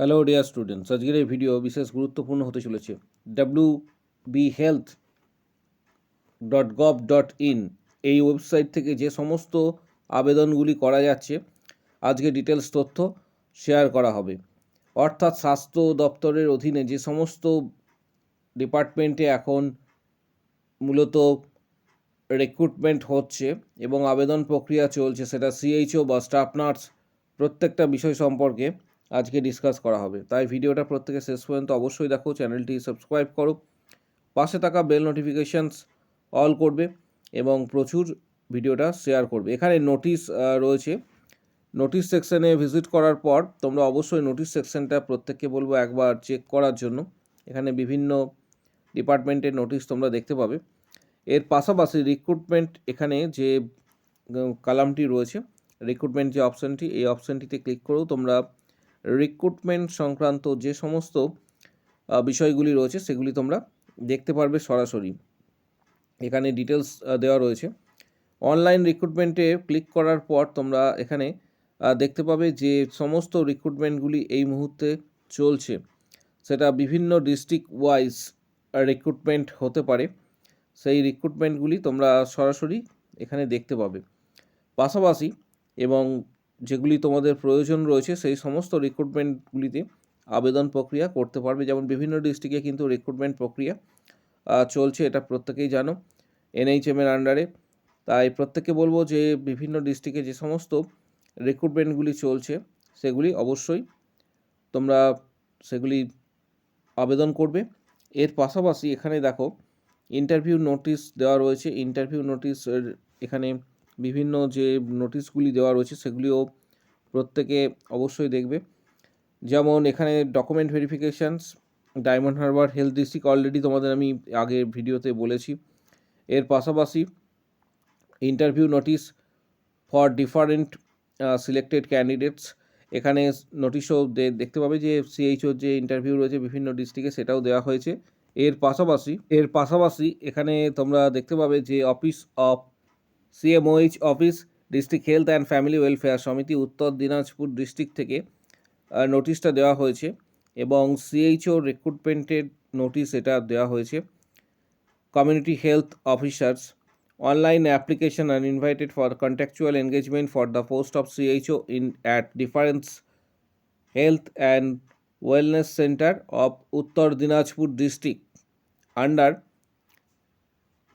Hello dear students, আজকের এই video বিশেষ গুরুত্বপূর্ণ হতে চলেছে। wbhealth.gov.in এই ওয়েবসাইট থেকে যে সমস্ত আবেদনগুলি করা যাচ্ছে আজকে ডিটেলস তথ্য শেয়ার করা হবে। অর্থাৎ স্বাস্থ্য দপ্তরের অধীনে যে সমস্ত ডিপার্টমেন্টে এখন মূলত রিক্রুটমেন্ট হচ্ছে এবং আবেদন প্রক্রিয়া চলছে, সেটা সিএইচও বা স্টাফ নার্স, প্রত্যেকটা বিষয় সম্পর্কে আজকে ডিসকাস করা হবে। তাই ভিডিওটা প্রত্যেকে শেষ পর্যন্ত অবশ্যই দেখো, চ্যানেলটি সাবস্ক্রাইব করো, পাশে থাকা বেল নোটিফিকেশানস অল করবে এবং প্রচুর ভিডিওটা শেয়ার করবে। এখানে নোটিশ রয়েছে, নোটিশ সেকশানে ভিজিট করার পর তোমরা অবশ্যই নোটিশ সেকশানটা প্রত্যেককে বলবো একবার চেক করার জন্য। এখানে বিভিন্ন ডিপার্টমেন্টের নোটিশ তোমরা দেখতে পাবে। এর পাশাপাশি রিক্রুটমেন্ট, এখানে যে কলামটি রয়েছে রিক্রুটমেন্ট যে অপশানটি, এই অপশানটিতে ক্লিক করেও তোমরা রিক্রুটমেন্ট সংক্রান্ত যে সমস্ত বিষয়গুলি রয়েছে সেগুলি তোমরা দেখতে পারবে সরাসরি। এখানে ডিটেলস দেওয়া রয়েছে। অনলাইন রিক্রুটমেন্টে ক্লিক করার পর তোমরা এখানে দেখতে পাবে যে সমস্ত রিক্রুটমেন্টগুলি এই মুহূর্তে চলছে, সেটা বিভিন্ন ডিস্ট্রিক্ট ওয়াইজ রিক্রুটমেন্ট হতে পারে। সেই রিক্রুটমেন্টগুলি তোমরা সরাসরি এখানে দেখতে পাবে। পাশাপাশি এবং যেগুলি তোমাদের প্রয়োজন রয়েছে সেই সমস্ত রিক্রুটমেন্টগুলিতে আবেদন প্রক্রিয়া করতে পারবে। যেমন বিভিন্ন ডিস্ট্রিক্টে কিন্তু রিক্রুটমেন্ট প্রক্রিয়া চলছে, এটা প্রত্যেকেই জানো, এনএইচএমের আন্ডারে। তাই প্রত্যেককে বলবো যে বিভিন্ন ডিস্ট্রিক্টে যে সমস্ত রিক্রুটমেন্টগুলি চলছে সেগুলি অবশ্যই তোমরা সেগুলি আবেদন করবে। এর পাশাপাশি এখানে দেখো ইন্টারভিউ নোটিশ দেওয়া রয়েছে। ইন্টারভিউ নোটিশের এখানে বিভিন্ন যে নোটিশগুলি দেওয়া রয়েছে সেগুলিও প্রত্যেকে অবশ্যই দেখবে। যেমন এখানে document verifications, Diamond Harbour health district already তোমাদের আমি আগের ভিডিওতে বলেছি। এর পাশাপাশি interview notice for different selected candidates, এখানে নোটিশও দেখতে পাবে যে সিএইচওর যে ইন্টারভিউ রয়েছে বিভিন্ন ডিস্ট্রিক্টে সেটাও দেওয়া হয়েছে। এর পাশাপাশি এখানে তোমরা দেখতে পাবে যে office of CMOH office district health and family welfare সমিতি উত্তর দিনাজপুর ডিস্ট্রিক্ট থেকে নোটিশটা দেওয়া হয়েছে এবং সিএইচও রিক্রুটমেন্টের নোটিশ এটা দেওয়া হয়েছে। Community health officers online application are invited for contractual engagement for the post of CHO at different health and wellness center of Uttar Dinajpur district under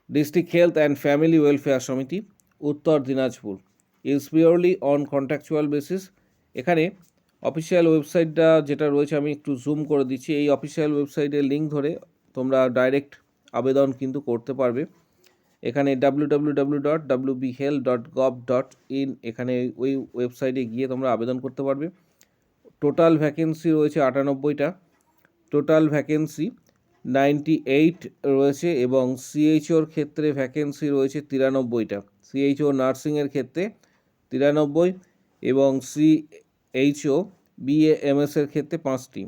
District Health and Family Welfare Samiti Uttar Dinajpur is purely on contractual basis। এখানে official ওয়েবসাইটটা যেটা রয়েছে আমি একটু zoom করে দিচ্ছি। এই official ওয়েবসাইটের লিঙ্ক ধরে তোমরা ডাইরেক্ট আবেদন কিন্তু করতে পারবে। এখানে www.wbhealth.gov.in এখানে ওই ওয়েবসাইটে গিয়ে তোমরা আবেদন করতে পারবে। টোটাল ভ্যাকেন্সি রয়েছে 98টা, টোটাল ভ্যাকেন্সি 98 রয়েছে এবং সিএইচওর ক্ষেত্রে ভ্যাকেন্সি রয়েছে 93টা, সিএইচও নার্সিংয়ের ক্ষেত্রে 93 এবং সিএইচও বিএএমএসের ক্ষেত্রে 5টি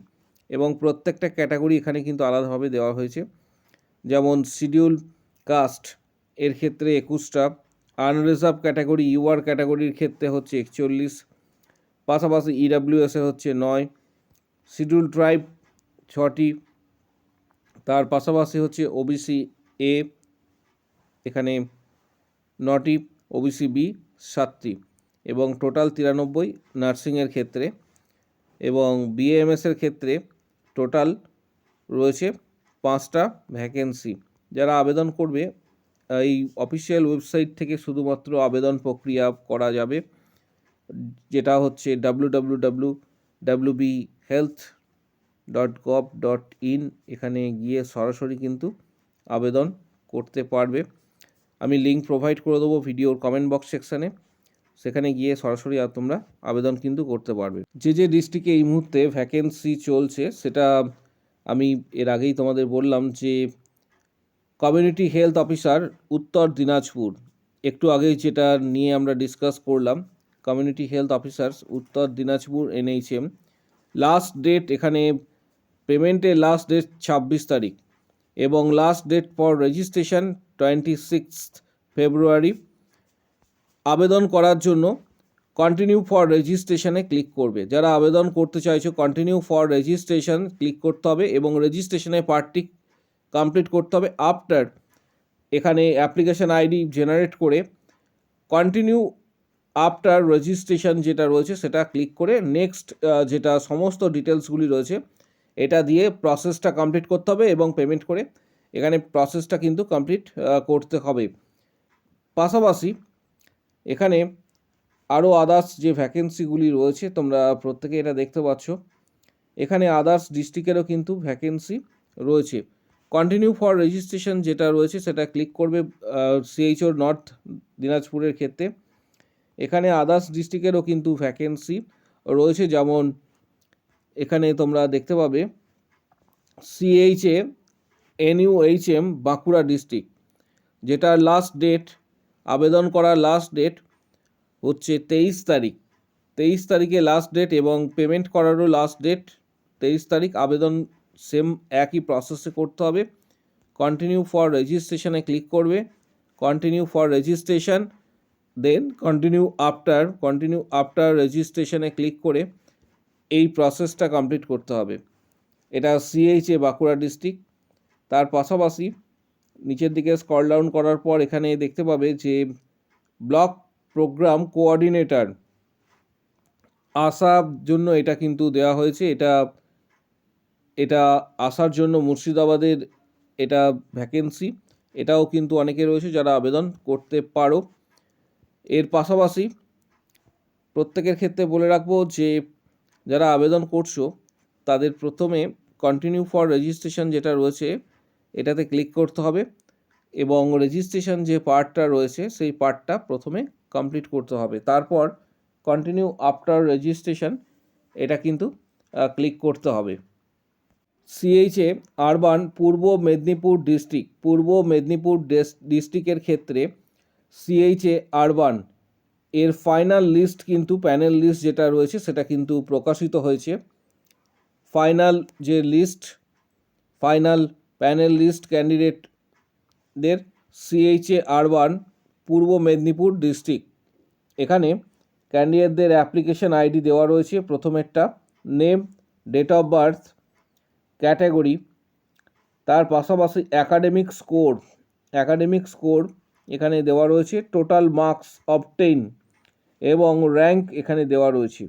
এবং প্রত্যেকটা ক্যাটাগরি এখানে কিন্তু আলাদাভাবে দেওয়া হয়েছে। যেমন শিডিউল কাস্ট এর ক্ষেত্রে 21টা, আনরিজার্ভ ক্যাটাগরি ইউআর ক্যাটাগরির ক্ষেত্রে হচ্ছে 41, পাশাপাশি ইডাব্লিউএসে হচ্ছে 9, শিডিউল ট্রাইব 6টি, তার পাশাপাশি হচ্ছে ওবিসি এ এখানে 9টি, ওবিসি বি 7টি এবং টোটাল 93 নার্সিংয়ের ক্ষেত্রে এবং বিএএমএসের ক্ষেত্রে টোটাল রয়েছে 5টা ভ্যাকেন্সি। যারা আবেদন করবে এই অফিসিয়াল ওয়েবসাইট থেকে শুধুমাত্র আবেদন প্রক্রিয়া করা যাবে, যেটা হচ্ছে www.wbhealth.gov.in এখানে গিয়ে সরাসরি কিন্তু আবেদন করতে পারবে। আমি লিঙ্ক প্রোভাইড করে দেবো ভিডিওর কমেন্ট বক্স সেকশানে, সেখানে গিয়ে সরাসরি তোমরা আবেদন কিন্তু করতে পারবে। যে ডিস্ট্রিক্টে এই মুহূর্তে ভ্যাকেন্সি চলছে সেটা আমি এর আগেই তোমাদের বললাম যে কমিউনিটি হেলথ অফিসার উত্তর দিনাজপুর, একটু আগেই যেটা নিয়ে আমরা ডিসকাস করলাম, কমিউনিটি হেলথ অফিসার্স উত্তর দিনাজপুর এনএইচএম। লাস্ট ডেট এখানে পেমেন্টের লাস্ট ডেট 26 তারিখ এবং লাস্ট ডেট ফর রেজিস্ট্রেশন 26 ফেব্রুয়ারি। আবেদন করার জন্য কন্টিনিউ ফর রেজিস্ট্রেশনে ক্লিক করবে। যারা আবেদন করতে চাইছো কন্টিনিউ ফর রেজিস্ট্রেশন ক্লিক করতে হবে এবং রেজিস্ট্রেশনের পার্টটি কমপ্লিট করতে হবে। আফটার এখানে অ্যাপ্লিকেশন আইডি জেনারেট করে কন্টিনিউ আফটার রেজিস্ট্রেশন যেটা রয়েছে সেটা ক্লিক করে নেক্সট যেটা সমস্ত ডিটেলসগুলি রয়েছে এটা দিয়ে প্রসেসটা কমপ্লিট করতে হবে এবং পেমেন্ট করে এখানে প্রসেসটা কিন্তু কমপ্লিট করতে হবে। পাশাপাশি এখানে আরও আদার্স যে ভ্যাকেন্সিগুলি রয়েছে তোমরা প্রত্যেকে এটা দেখতে পাচ্ছ, এখানে আদার্স ডিস্ট্রিক্টেরও কিন্তু ভ্যাকেন্সি রয়েছে। কন্টিনিউ ফর রেজিস্ট্রেশন যেটা রয়েছে সেটা ক্লিক করবে সিএইচও নর্থ দিনাজপুরের ক্ষেত্রে। এখানে আদার্স ডিস্ট্রিক্টেরও কিন্তু ভ্যাকেন্সি রয়েছে, যেমন এখানে তোমরা দেখতে পাবে সিএইচএ এনইউএইচএম বাঁকুড়া ডিস্ট্রিক্ট, যেটার লাস্ট ডেট আবেদন করার লাস্ট ডেট হচ্ছে 23 তারিখ। 23 তারিখে লাস্ট ডেট এবং পেমেন্ট করারও লাস্ট ডেট 23 তারিখ। আবেদন সেম একই প্রসেসে করতে হবে। কন্টিনিউ ফর রেজিস্ট্রেশনে ক্লিক করবে, continue for registration, then continue after রেজিস্ট্রেশনে ক্লিক করে এই প্রসেসটা কমপ্লিট করতে হবে। এটা সিএইচএ বাঁকুড়া ডিস্ট্রিক্ট। তার পাশাপাশি নিচের দিকে স্ক্রল ডাউন করার পর এখানে দেখতে পাবে যে ব্লক প্রোগ্রাম কোঅর্ডিনেটর আসার জন্য এটা কিন্তু দেওয়া হয়েছে। এটা আসার জন্য মুর্শিদাবাদের এটা ভ্যাকেন্সি, এটাও কিন্তু অনেকে রয়েছে যারা আবেদন করতে পারো। এর পাশাপাশি প্রত্যেকের ক্ষেত্রে বলে রাখবো যে যারা আবেদন করছো তাদের প্রথমে কন্টিনিউ ফর রেজিস্ট্রেশন যেটা রয়েছে এটাতে ক্লিক করতে হবে এবং রেজিস্ট্রেশন যে পার্টটা রয়েছে সেই পার্টটা প্রথমে কমপ্লিট করতে হবে। তারপর কন্টিনিউ আফটার রেজিস্ট্রেশন এটা কিন্তু ক্লিক করতে হবে। সিএইচএ আরবান পূর্ব মেদিনীপুর ডিস্ট্রিক্টের ক্ষেত্রে সিএইচএ আরবান এর ফাইনাল লিস্ট কিন্তু প্যানেল লিস্ট যেটা রয়েছে সেটা কিন্তু প্রকাশিত হয়েছে। ফাইনাল প্যানেল লিস্ট ক্যান্ডিডেটদের CHA urban Purba Medinipur district. এখানে ক্যান্ডিডেটদের অ্যাপ্লিকেশন আইডি দেওয়া রয়েছে, প্রথমেরটা name, date of birth, category, তার পাশাপাশি অ্যাকাডেমিক স্কোর এখানে দেওয়া রয়েছে, টোটাল মার্কস অবটেইন এবং র্যাঙ্ক এখানে দেওয়া রয়েছে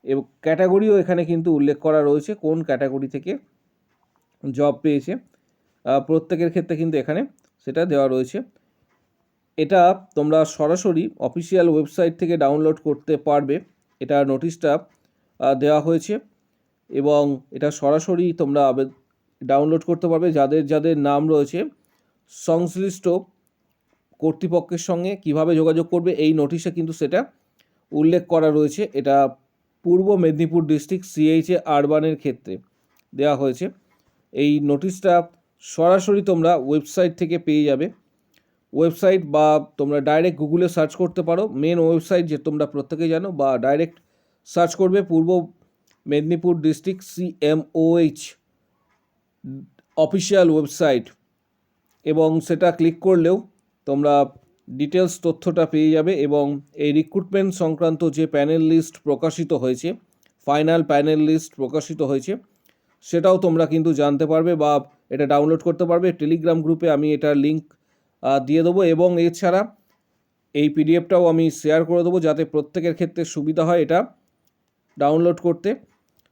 এবং ক্যাটাগরিও এখানে কিন্তু উল্লেখ করা রয়েছে কোন ক্যাটাগরি থেকে জব পেয়েছে প্রত্যেকের ক্ষেত্রে কিন্তু এখানে সেটা দেওয়া রয়েছে। এটা তোমরা সরাসরি অফিসিয়াল ওয়েবসাইট থেকে ডাউনলোড করতে পারবে। এটা নোটিশটা দেওয়া হয়েছে এবং এটা সরাসরি তোমরা ডাউনলোড করতে পারবে। যাদের নাম রয়েছে সংশ্লিষ্ট কর্তৃপক্ষের সঙ্গে কিভাবে যোগাযোগ করবে এই নোটিশে কিন্তু সেটা উল্লেখ করা রয়েছে। এটা পূর্ব মেদিনীপুর ডিস্ট্রিক্ট সিএইচএ আরবানের ক্ষেত্রে দেওয়া হয়েছে। এই নোটিশটা সরাসরি তোমরা ওয়েবসাইট থেকে পেয়ে যাবে। ওয়েবসাইট বা তোমরা ডাইরেক্ট গুগলে সার্চ করতে পারো, মেন ওয়েবসাইট যে তোমরা প্রত্যেকে জানো, বা ডাইরেক্ট সার্চ করবে পূর্ব Medinipur district CMOH official website এবং সেটা ক্লিক করলেও তোমরা ডিটেলস তথ্যটা পেয়ে যাবে এবং এই রিক্রুটমেন্ট সংক্রান্ত যে প্যানেল লিস্ট প্রকাশিত হয়েছে, ফাইনাল প্যানেল লিস্ট প্রকাশিত হয়েছে সেটাও তোমরা কিন্তু জানতে পারবে বা এটা ডাউনলোড করতে পারবে। টেলিগ্রাম গ্রুপে আমি এটার লিঙ্ক দিয়ে দেবো এবং এছাড়া এই পিডিএফটাও আমি শেয়ার করে দেবো যাতে প্রত্যেকের ক্ষেত্রে সুবিধা হয় এটা ডাউনলোড করতে।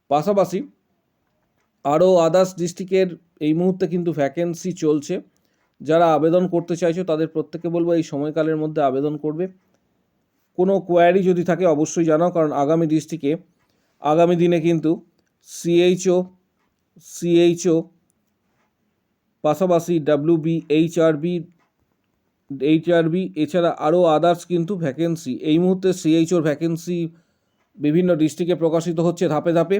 পাশাপাশি আরও আদার্স ডিস্ট্রিক্টের এই মুহূর্তে কিন্তু ভ্যাকেন্সি চলছে। যারা আবেদন করতে চাইছো তাদের প্রত্যেকে বলবো এই সময়কালের মধ্যে আবেদন করবে। কোনো কোয়ারি যদি থাকে অবশ্যই জানাও, কারণ আগামী দিনে কিন্তু সিএইচও পাশাপাশি এইচআরবি এছাড়া আরও আদার্স কিন্তু ভ্যাকেন্সি এই মুহূর্তে সিএইচওর ভ্যাকেন্সি বিভিন্ন ডিস্ট্রিক্টে প্রকাশিত হচ্ছে ধাপে ধাপে।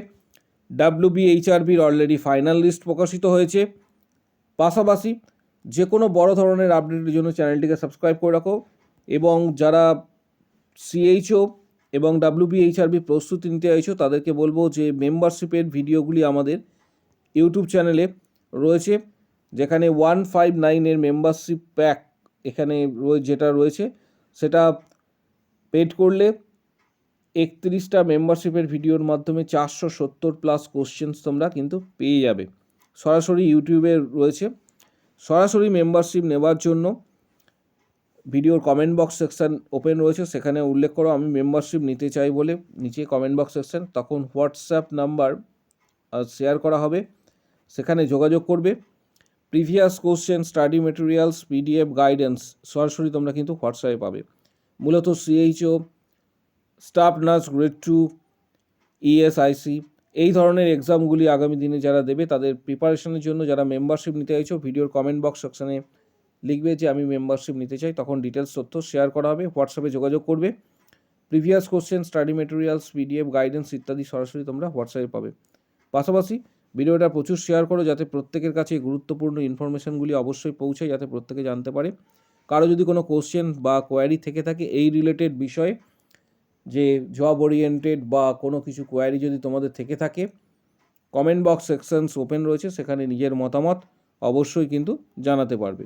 এইচআরবির অলরেডি ফাইনাল লিস্ট প্রকাশিত হয়েছে। পাশাপাশি যে কোনো বড় ধরনের আপডেটের জন্য চ্যানেলটিকে সাবস্ক্রাইব করে রাখো এবং যারা সিএইচও এবং এইচআরবি প্রস্তুতি নিতে চাইছো তাদেরকে বলবো যে মেম্বারশিপের ভিডিওগুলি আমাদের ইউটিউব চ্যানেলে রয়েছে, যেখানে 159 মেম্বারশিপ প্যাক এখানে যেটা রয়েছে সেটা পেড করলে 31টা মেম্বারশিপের ভিডিওর মাধ্যমে 470+ কোশ্চেন্স তোমরা কিন্তু পেয়ে যাবে। সরাসরি ইউটিউবে রয়েছে। সরাসরি মেম্বারশিপ নেওয়ার জন্য ভিডিওর কমেন্ট বক্স সেকশন ওপেন রয়েছে, সেখানে উল্লেখ করো আমি মেম্বারশিপ নিতে চাই বলে, নিচে কমেন্ট বক্স সেকশন, তখন হোয়াটসঅ্যাপ নাম্বার শেয়ার করা হবে, সেখানে যোগাযোগ করবে। Previous question, study materials, PDF guidance সরাসরি তোমরা কিন্তু হোয়াটসঅ্যাপে পাবে। মূলত CHO, staff nurse grade 2, ESIC এই ধরনের এক্সামগুলি আগামী দিনে যারা দেবে তাদের প্রিপারেশনের জন্য যারা মেম্বারশিপ নিতে চাইছো, ভিডিওর কমেন্ট বক্স সেকশনে লিখবে যে আমি মেম্বারশিপ নিতে চাই, তখন ডিটেলস তথ্য শেয়ার করা হবে, হোয়াটসঅ্যাপে যোগাযোগ করবে। Previous question, study materials, PDF guidance ইত্যাদি সরাসরি তোমরা হোয়াটসঅ্যাপে পাবে। পাশাপাশি ভিডিওটা প্রচুর শেয়ার করো, যাতে প্রত্যেকের কাছে এই গুরুত্বপূর্ণ ইনফরমেশনগুলি অবশ্যই পৌঁছায়, যাতে প্রত্যেকে জানতে পারে। কারো যদি কোনো কোশ্চেন বা কোয়ারি থেকে থাকে এই রিলেটেড বিষয়ে, যে জব ওরিয়েন্টেড বা কোনো কিছু কোয়ারি যদি তোমাদের থেকে থাকে, কমেন্ট বক্স সেকশনস ওপেন রয়েছে, সেখানে নিজের মতামত অবশ্যই কিন্তু জানাতে পারবে।